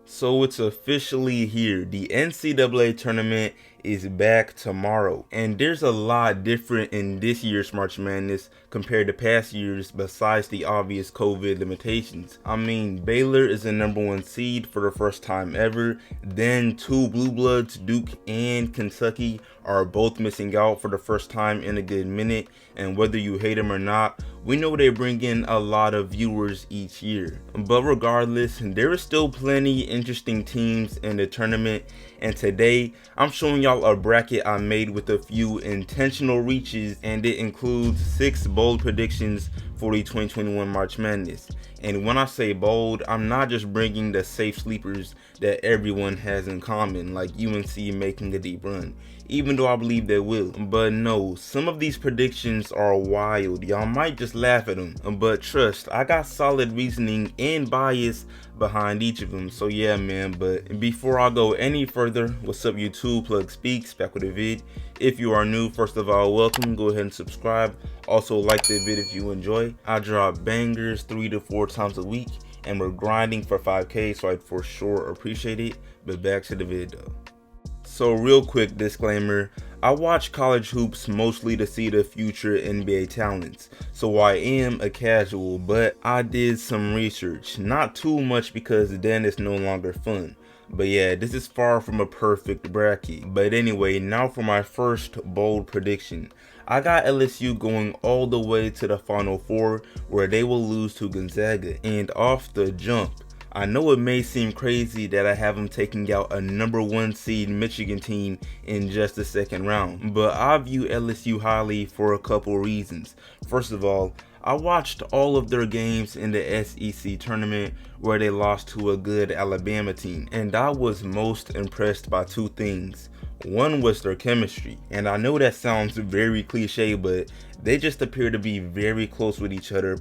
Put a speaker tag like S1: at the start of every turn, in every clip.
S1: So it's officially here. The NCAA tournament is back tomorrow. And there's a lot different in this year's March Madness compared to past years besides the obvious COVID limitations. I mean, Baylor is the #1 seed for the first time ever. Then two Blue Bloods, Duke and Kentucky, are both missing out for the first time in a good minute. And whether you hate them or not, we know they bring in a lot of viewers each year. But regardless, there is still plenty interesting teams in the tournament, and today I'm showing y'all a bracket I made with a few intentional reaches, and it includes 6 bold predictions for the 2021 March Madness. And when I say bold, I'm not just bringing the safe sleepers that everyone has in common, like UNC making a deep run, even though I believe they will. But no, some of these predictions are wild. Y'all might just laugh at them, but trust, I got solid reasoning and bias behind each of them. So yeah, man. But before I go any further, what's up YouTube? Plug Speaks back with a vid. If you are new, first of all, welcome. Go ahead and subscribe. Also like the vid if you enjoy. I drop bangers 3 to 4 times a week, and we're grinding for 5K, so I'd for sure appreciate it. But back to the vid though. So real quick disclaimer, I watch college hoops mostly to see the future NBA talents, so I am a casual, but I did some research, not too much because then it's no longer fun. But yeah, this is far from a perfect bracket. But anyway, now for my first bold prediction. I got LSU going all the way to the Final Four, where they will lose to Gonzaga. And off the jump, I know it may seem crazy that I have them taking out a #1 seed Michigan team in just the second round, but I view LSU highly for a couple reasons. First of all, I watched all of their games in the SEC tournament where they lost to a good Alabama team, and I was most impressed by 2 things. One was their chemistry, and I know that sounds very cliche, but they just appear to be very close with each other,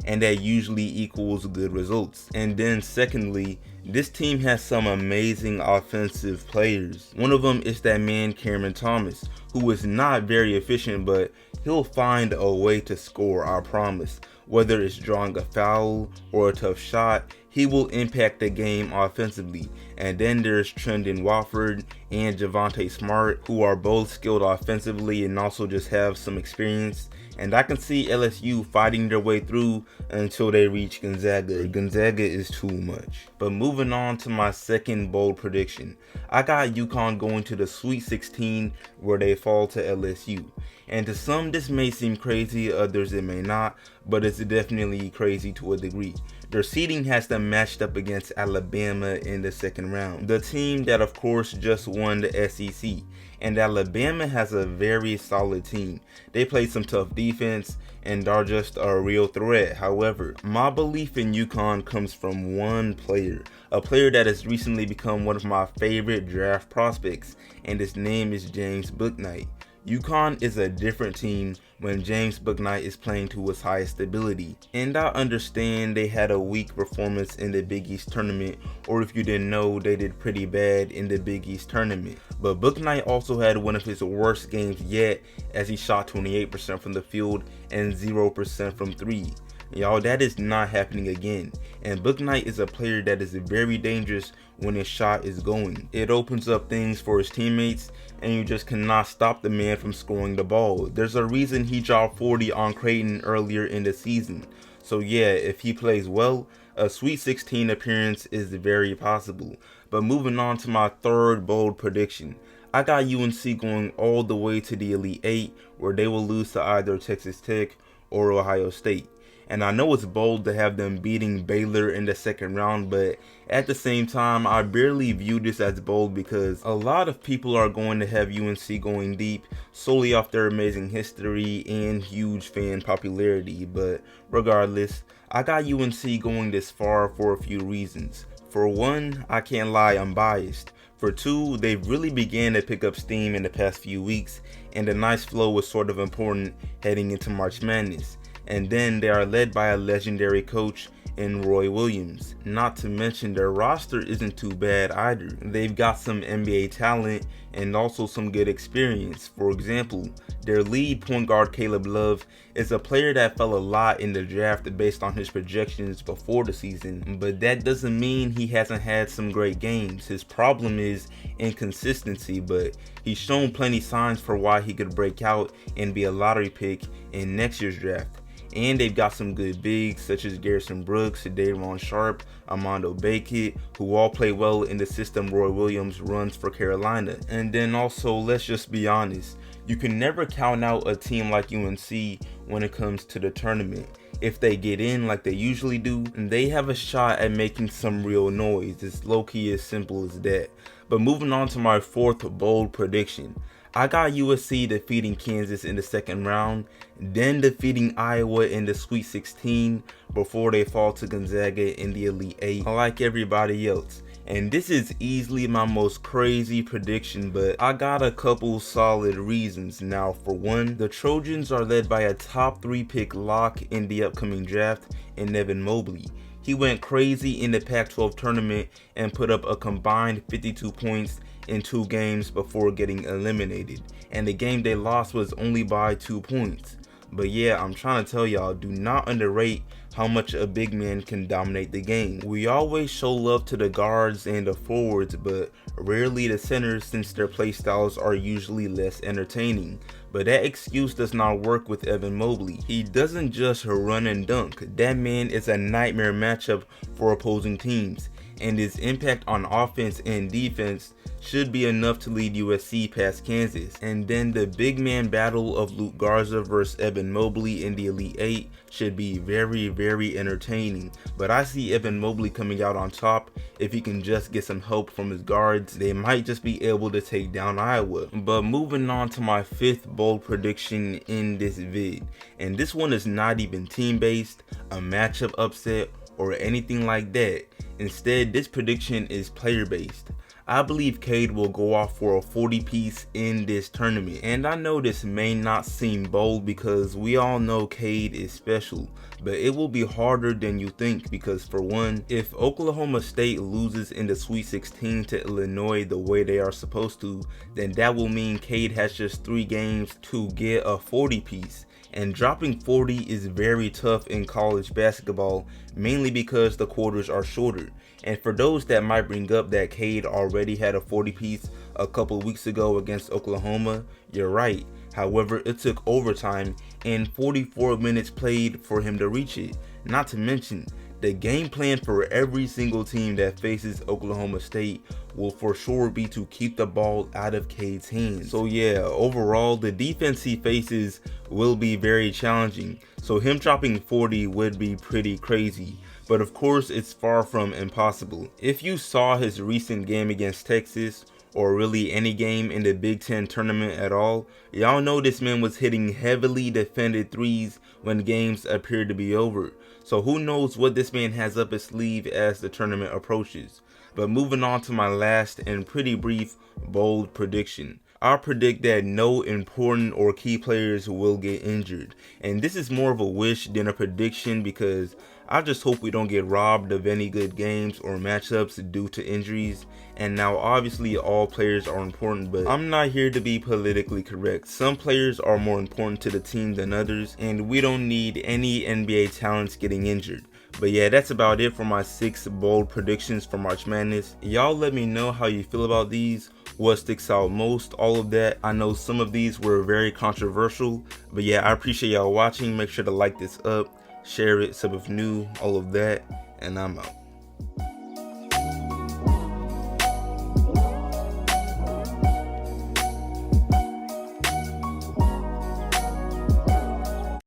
S1: and that usually equals good results. And then secondly, this team has some amazing offensive players. One of them is that man Cameron Thomas, who is not very efficient, but he'll find a way to score, I promise. Whether it's drawing a foul or a tough shot, he will impact the game offensively. And then there's Trendon Watford and Javonte Smart, who are both skilled offensively and also just have some experience. And I can see LSU fighting their way through until they reach Gonzaga. Gonzaga is too much. But moving on to my second bold prediction. I got UConn going to the Sweet 16, where they fall to LSU. And to some this may seem crazy, others it may not, but it's definitely crazy to a degree. Their seeding has them matched up against Alabama in the second round, the team that of course just won the SEC. And Alabama has a very solid team. They play some tough defense and are just a real threat. However, my belief in UConn comes from one player, a player that has recently become one of my favorite draft prospects, and his name is James Bouknight. UConn is a different team when James Bouknight is playing to his highest ability. And I understand they had a weak performance in the Big East tournament, or if you didn't know, they did pretty bad in the Big East tournament. But Bouknight also had one of his worst games yet, as he shot 28% from the field and 0% from 3. Y'all, that is not happening again. And Bouknight is a player that is very dangerous when his shot is going. It opens up things for his teammates, and you just cannot stop the man from scoring the ball. There's a reason he dropped 40 on Creighton earlier in the season. So yeah, if he plays well, a Sweet 16 appearance is very possible. But moving on to my third bold prediction. I got UNC going all the way to the Elite 8, where they will lose to either Texas Tech or Ohio State. And I know it's bold to have them beating Baylor in the second round, but at the same time, I barely view this as bold because a lot of people are going to have UNC going deep solely off their amazing history and huge fan popularity. But regardless, I got UNC going this far for a few reasons. For one, I can't lie, I'm biased. For two, they really began to pick up steam in the past few weeks, and a nice flow was sort of important heading into March Madness. And then they are led by a legendary coach and Roy Williams. Not to mention their roster isn't too bad either. They've got some NBA talent and also some good experience. For example, their lead point guard Caleb Love is a player that fell a lot in the draft based on his projections before the season, but that doesn't mean he hasn't had some great games. His problem is inconsistency, but he's shown plenty signs for why he could break out and be a lottery pick in next year's draft. And they've got some good bigs such as Garrison Brooks, Day'Ron Sharpe, Armando Bacot, who all play well in the system Roy Williams runs for Carolina. And then also, let's just be honest, you can never count out a team like UNC when it comes to the tournament. If they get in like they usually do, they have a shot at making some real noise. It's low-key as simple as that. But moving on to my fourth bold prediction. I got USC defeating Kansas in the second round, then defeating Iowa in the Sweet 16 before they fall to Gonzaga in the Elite 8, like everybody else. And this is easily my most crazy prediction, but I got a couple solid reasons. Now, for one, the Trojans are led by a top 3 pick lock in the upcoming draft in Evan Mobley. He went crazy in the Pac-12 tournament and put up a combined 52 points in 2 games before getting eliminated, and the game they lost was only by 2 points. But yeah, I'm trying to tell y'all, do not underrate how much a big man can dominate the game. We always show love to the guards and the forwards, but rarely the centers, since their play styles are usually less entertaining. But that excuse does not work with Evan Mobley. He doesn't just run and dunk. That man is a nightmare matchup for opposing teams, and his impact on offense and defense should be enough to lead USC past Kansas. And then the big man battle of Luke Garza versus Evan Mobley in the Elite 8 should be very, very entertaining. But I see Evan Mobley coming out on top. If he can just get some help from his guards, they might just be able to take down Iowa. But moving on to my fifth bold prediction in this vid, and this one is not even team based, a matchup upset, or anything like that. Instead, this prediction is player based. I believe Cade will go off for a 40 piece in this tournament. And I know this may not seem bold because we all know Cade is special, but it will be harder than you think because, for one, if Oklahoma State loses in the Sweet 16 to Illinois the way they are supposed to, then that will mean Cade has just 3 games to get a 40 piece. And dropping 40 is very tough in college basketball, mainly because the quarters are shorter. And for those that might bring up that Cade already had a 40 piece a couple weeks ago against Oklahoma, you're right. However, it took overtime and 44 minutes played for him to reach it. Not to mention, the game plan for every single team that faces Oklahoma State will for sure be to keep the ball out of Cade's hands. So yeah, overall, the defense he faces will be very challenging. So him dropping 40 would be pretty crazy. But of course, it's far from impossible. If you saw his recent game against Texas, or really any game in the Big Ten tournament at all, y'all know this man was hitting heavily defended threes when games appeared to be over. So who knows what this man has up his sleeve as the tournament approaches. But moving on to my last and pretty brief bold prediction. I predict that no important or key players will get injured. And this is more of a wish than a prediction because I just hope we don't get robbed of any good games or matchups due to injuries. And now obviously all players are important, but I'm not here to be politically correct. Some players are more important to the team than others, and we don't need any NBA talents getting injured. But yeah, that's about it for my 6 bold predictions for March Madness. Y'all let me know how you feel about these, what sticks out most, all of that. I know some of these were very controversial, but yeah, I appreciate y'all watching. Make sure to like this up, share it, sub if new, all of that, and I'm out.